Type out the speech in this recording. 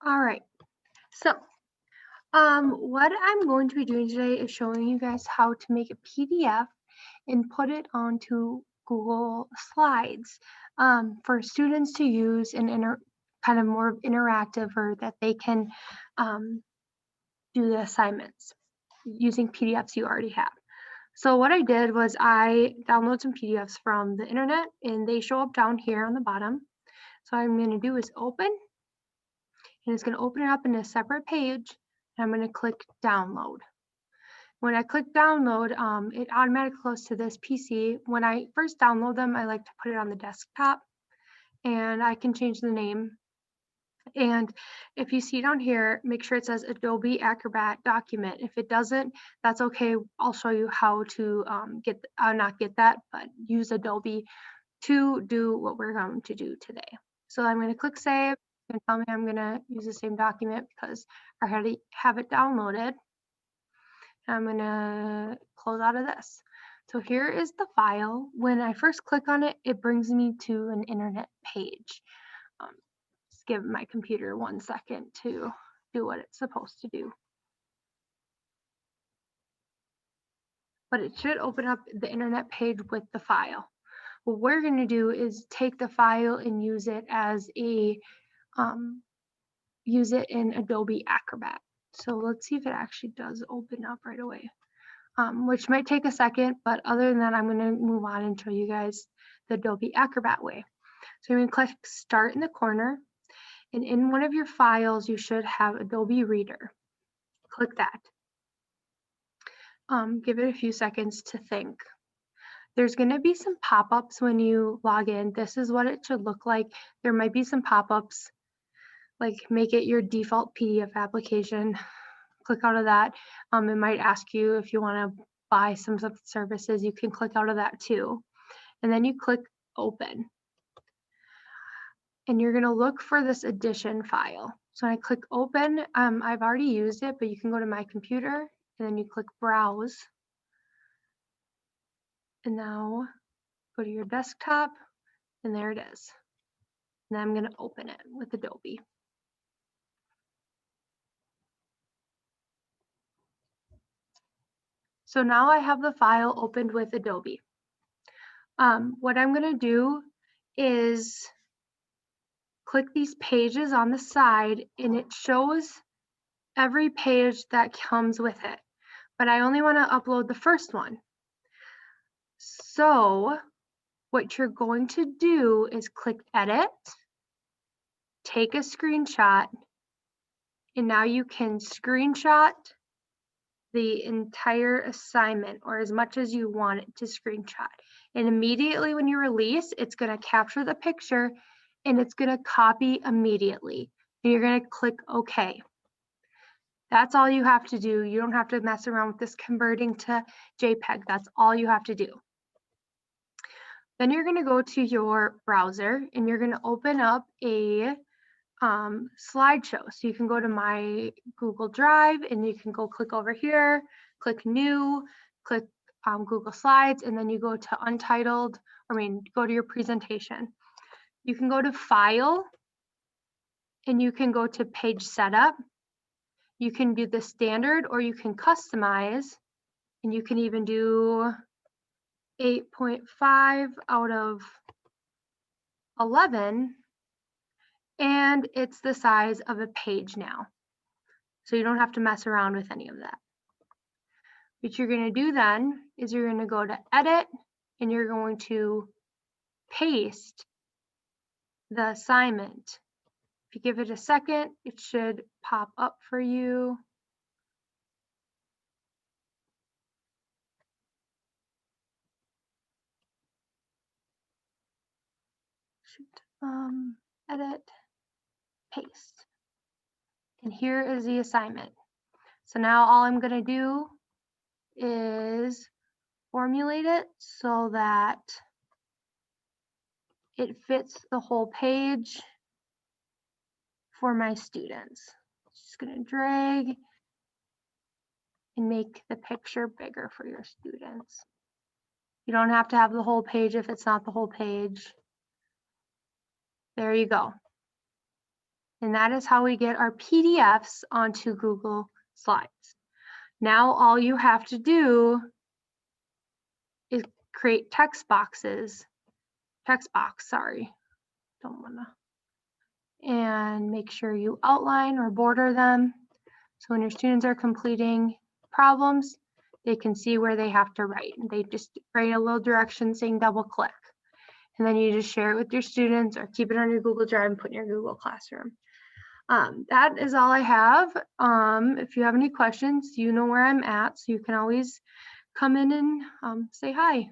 All right. So, what I'm going to be doing today is showing you guys how to make a PDF and put it onto Google Slides for students to use and kind of more interactive or that they can um, do the assignments using PDFs you already have. So what I did was I downloaded some PDFs from the internet and they show up down here on the bottom. So what I'm going to do is open, and it's going to open it up in a separate page, and I'm going to click download. When I click download, it automatically goes to this PC. When I first download them, I like to put it on the desktop, and I can change the name. And if you see down here, make sure it says Adobe Acrobat document. If it doesn't, that's okay. I'll show you how to not get that, but use Adobe to do what we're going to do today. So I'm going to click save and tell me I'm going to use the same document because I already have it downloaded. I'm going to close out of this. So here is the file. When I first click on it, it brings me to an internet page. Just give my computer 1 second to do what it's supposed to do. But it should open up the internet page with the file. What we're going to do is take the file and use it as a use it in Adobe Acrobat. So let's see if it actually does open up right away, which might take a second, but other than that, I'm going to move on and show you guys the Adobe Acrobat way. So you're going to click Start in the corner, and in one of your files, you should have Adobe Reader. Click that. Give it a few seconds to think. There's going to be some pop-ups when you log in. This is what it should look like. There might be some pop-ups like make it your default PDF application. Click out of that. It might ask you if you want to buy some services. You can click out of that too. And then you click open. And you're going to look for this edition file. So when I click open, I've already used it, but you can go to my computer and then you click browse. And now go to your desktop, and there it is. And I'm going to open it with Adobe. So now I have the file opened with Adobe. What I'm going to do is click these pages on the side, and it shows every page that comes with it. But I only want to upload the first one. So what you're going to do is click Edit, take a screenshot, and now you can screenshot the entire assignment or as much as you want it to screenshot. And immediately when you release, it's going to capture the picture and it's going to copy immediately. And you're going to click OK. That's all you have to do. You don't have to mess around with this converting to JPEG. That's all you have to do. Then you're going to go to your browser and you're going to open up a slideshow. So you can go to my Google Drive and you can go click over here, click new, click Google Slides, and then you go to untitled, go to your presentation. You can go to file and you can go to page setup. You can do the standard or you can customize, and you can even do 8.5 out of 11. And it's the size of a page now. So you don't have to mess around with any of that. What you're going to do then is you're going to go to edit and you're going to paste the assignment. If you give it a second, it should pop up for you. Edit, paste. And here is the assignment. So now all I'm going to do is formulate it so that it fits the whole page for my students. Just going to drag and make the picture bigger for your students. You don't have to have the whole page if it's not the whole page. There you go. And that is how we get our PDFs onto Google Slides. Now all you have to do is create text box, sorry, don't wanna. And make sure you outline or border them. So when your students are completing problems, they can see where they have to write. They just write a little direction saying double click. And then you just share it with your students or keep it on your Google Drive and put in your Google Classroom. That is all I have. If you have any questions, you know where I'm at, so you can always come in and say hi.